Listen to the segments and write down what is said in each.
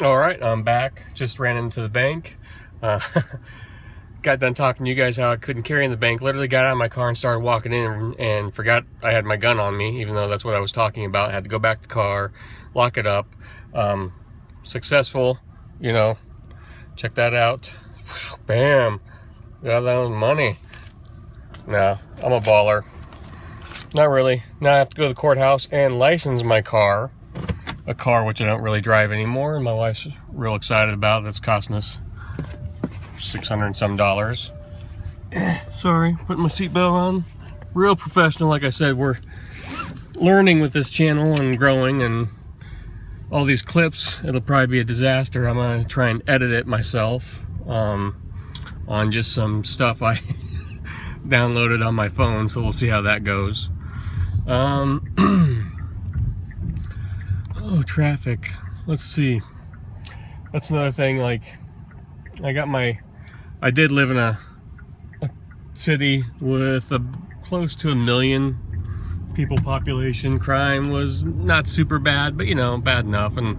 All right, I'm back. Just ran into the bank. Got done talking to you guys how I couldn't carry in the bank. Literally got out of my car and started walking in and forgot I had my gun on me, even though that's what I was talking about. I had to go back to the car, lock it up. Successful, you know, check that out. Bam, got that money. No, I'm a baller. Not really. Now I have to go to the courthouse and license my car. A car which I don't really drive anymore, and my wife's real excited about. That's costing us $600 and some. Sorry, putting my seatbelt on. Real professional, like I said. We're learning with this channel and growing, and all these clips, it'll probably be a disaster. I'm gonna try and edit it myself on just some stuff I downloaded on my phone, so we'll see how that goes. Oh, traffic. Let's see. That's another thing. Like, I did live in a city with close to 1 million people population. Crime was not super bad, but you know, bad enough. And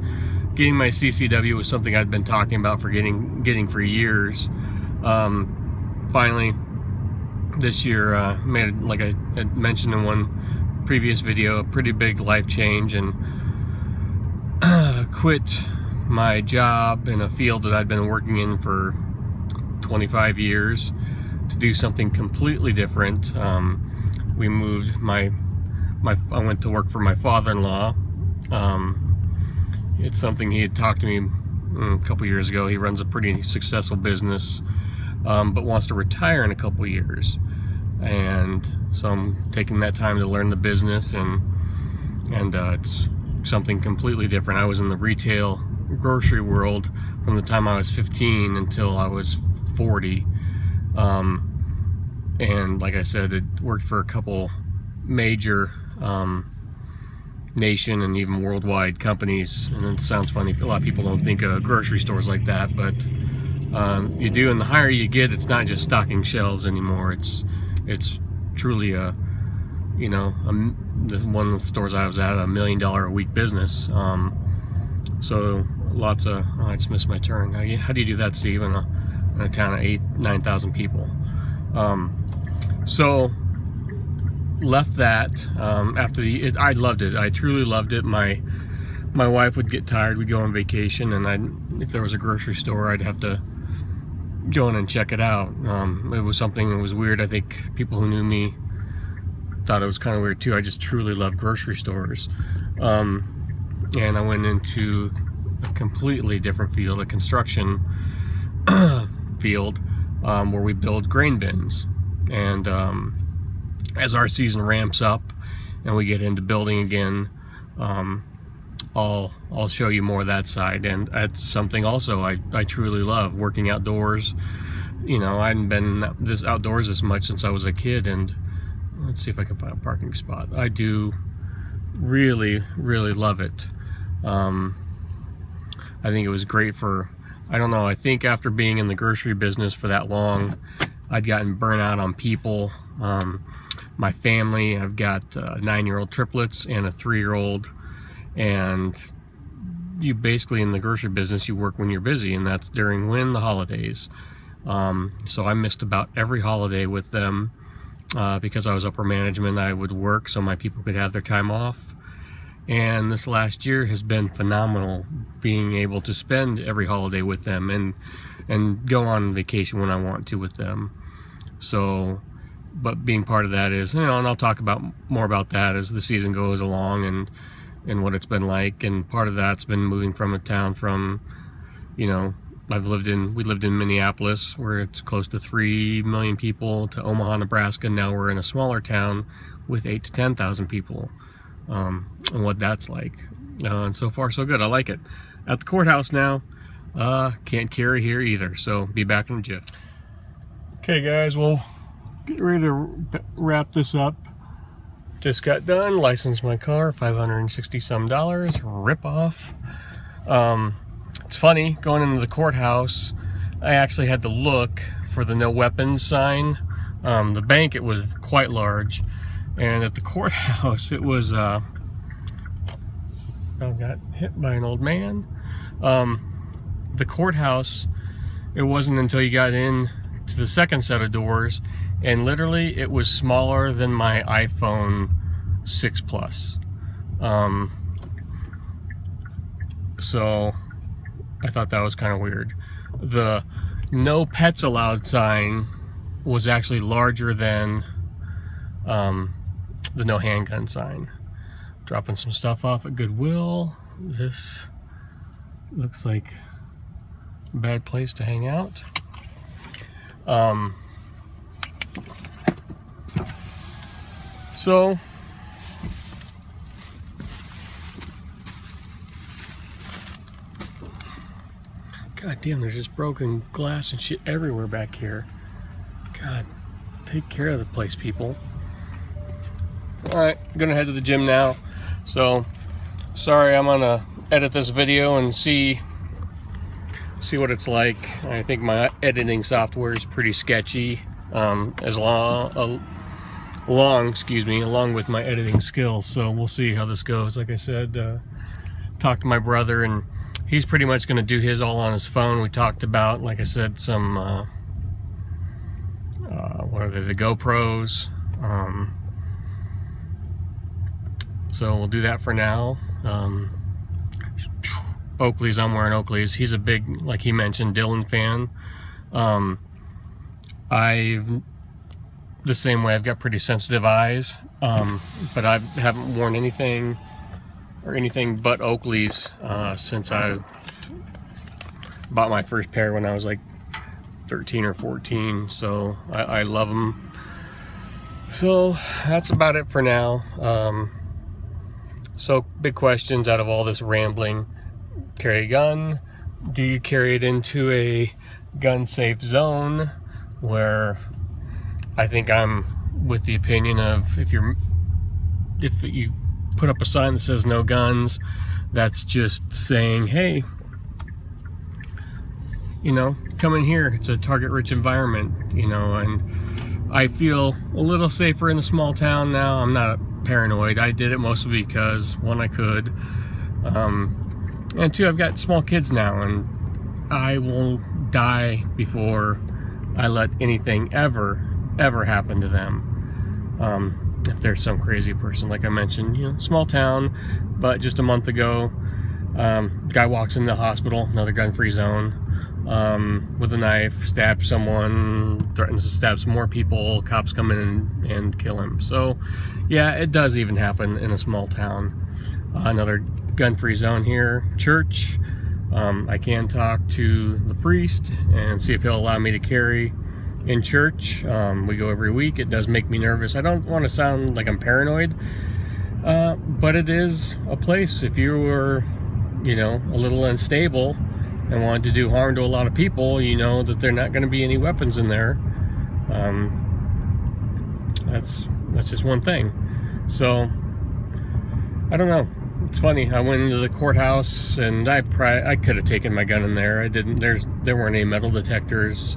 getting my CCW was something I'd been talking about for getting for years. Finally, this year, made, like I had mentioned in one previous video, a pretty big life change, and quit my job in a field that I'd been working in for 25 years to do something completely different. We moved I went to work for my father-in-law. It's something he had talked to me a couple years ago. He runs a pretty successful business, but wants to retire in a couple years. And so I'm taking that time to learn the business, and it's something completely different. I was in the retail grocery world from the time I was 15 until I was 40. And like I said, it worked for a couple major nation and even worldwide companies. And it sounds funny, a lot of people don't think of grocery stores like that, but you do. And the higher you get, it's not just stocking shelves anymore. It's truly a, you know, one of the stores I was at, $1 million a week business. So lots of, oh, I just missed my turn. How do you do that, Steve, in a town of 8,000-9,000 people? So left that after I loved it. I truly loved it. My wife would get tired. We'd go on vacation, and if there was a grocery store, I'd have to go in and check it out. It was something that was weird. I think people who knew me thought it was kind of weird too. I just truly love grocery stores. And I went into a completely different field, a construction field, where we build grain bins. And as our season ramps up and we get into building again, I'll show you more of that side. And that's something also I truly love, working outdoors. You know, I hadn't been outdoors this much since I was a kid, and let's see if I can find a parking spot. I do really, really love it. I think it was great for, I don't know, I think after being in the grocery business for that long, I'd gotten burnt out on people. My family, I've got 9-year-old triplets and a 3-year-old, and you basically, in the grocery business, you work when you're busy, and that's during the holidays. So I missed about every holiday with them. Because I was upper management, I would work so my people could have their time off. And this last year has been phenomenal, being able to spend every holiday with them and go on vacation when I want to with them. So, but being part of that is, you know, and I'll talk more about that as the season goes along and what it's been like. And part of that's been moving from a town from, you know, we lived in Minneapolis, where it's close to 3 million people, to Omaha, Nebraska. Now we're in a smaller town with 8,000 to 10,000 people, and what that's like. And so far, so good. I like it. At the courthouse now. Can't carry here either, so be back in a jiff. Okay, guys, well, get ready to wrap this up. Just got done, licensed my car, $560 some, rip off. It's funny, going into the courthouse, I actually had to look for the no weapons sign. The bank, it was quite large, and at the courthouse, it was, I got hit by an old man. the courthouse, it wasn't until you got in to the second set of doors, and literally it was smaller than my iPhone 6 Plus. So I thought that was kind of weird. The no pets allowed sign was actually larger than the no handgun sign. Dropping some stuff off at Goodwill. This looks like a bad place to hang out. So God damn, there's just broken glass and shit everywhere back here. God, take care of the place, people. Alright, gonna head to the gym now. So, sorry, I'm gonna edit this video and see what it's like. I think my editing software is pretty sketchy, along with my editing skills. So we'll see how this goes. Like I said, talked to my brother, and he's pretty much going to do his all on his phone. We talked about, like I said, some what are they, the GoPros. So we'll do that for now. Oakley's, I'm wearing Oakley's. He's a big, like he mentioned, Dylan fan. The same way, I've got pretty sensitive eyes, but I haven't worn anything but Oakley's since I bought my first pair when I was like 13 or 14. So I love them. So that's about it for now. So big questions out of all this rambling. Carry a gun? Do you carry it into a gun safe zone? Where I think I'm with the opinion of if you put up a sign that says no guns, that's just saying, hey, come in here. It's a target-rich environment, and I feel a little safer in a small town now. I'm not paranoid. I did it mostly because, one, I could, and two, I've got small kids now, and I will die before I let anything ever happen to them. If there's some crazy person, like I mentioned, small town, but just a month ago, guy walks in the hospital, another gun-free zone, with a knife, stabs someone, threatens to stab some more people, cops come in and kill him. So yeah, it does even happen in a small town. Another gun-free zone here, church. I can talk to the priest and see if he'll allow me to carry in church. We go every week. It does make me nervous. I don't want to sound like I'm paranoid, but it is a place. If you were, a little unstable and wanted to do harm to a lot of people, you know that there are not going to be any weapons in there. That's just one thing. So I don't know. It's funny. I went into the courthouse and I could have taken my gun in there. I didn't. There weren't any metal detectors.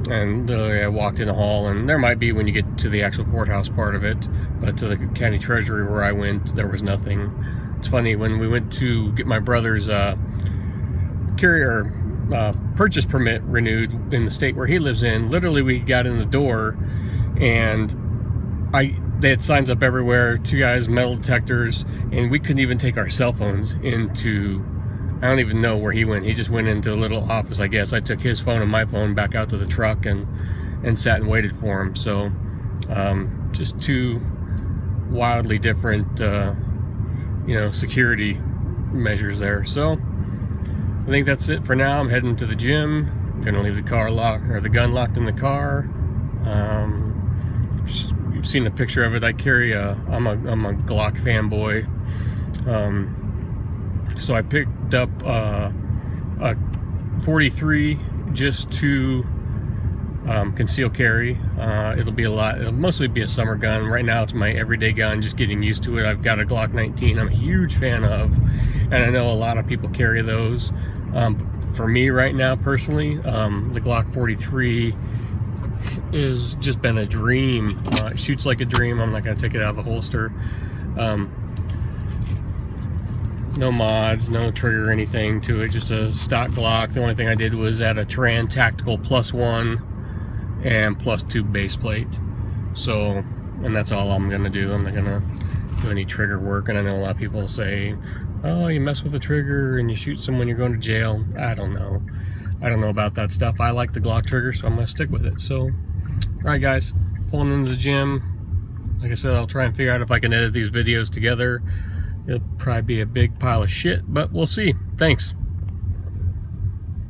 And I walked in the hall, and there might be when you get to the actual courthouse part of it, but to the county treasury where I went, there was nothing. It's funny, when we went to get my brother's purchase permit renewed in the state where he lives in, literally we got in the door, and they had signs up everywhere, 2 guys, metal detectors, and we couldn't even take our cell phones into, I don't even know where he went. He just went into a little office, I guess. I took his phone and my phone back out to the truck and sat and waited for him. So just two wildly different security measures there. So I think that's it for now. I'm heading to the gym. I'm gonna leave the gun locked in the car. You've seen the picture of it. I'm a Glock fanboy. So I picked up a 43 just to conceal carry. It'll mostly be a summer gun. Right now it's my everyday gun, just getting used to it. I've got a Glock 19 I'm a huge fan of, and I know a lot of people carry those. For me right now personally, the Glock 43 has just been a dream. It shoots like a dream. I'm not going to take it out of the holster. No mods, no trigger or anything to it, just a stock Glock. The only thing I did was add a Taran Tactical +1 and +2 base plate. So, and that's all I'm gonna do. I'm not gonna do any trigger work. And I know a lot of people say, oh, you mess with the trigger and you shoot someone, you're going to jail. I don't know. I don't know about that stuff. I like the Glock trigger, so I'm gonna stick with it. So, all right guys, pulling into the gym. Like I said, I'll try and figure out if I can edit these videos together. It'll probably be a big pile of shit, but we'll see. Thanks.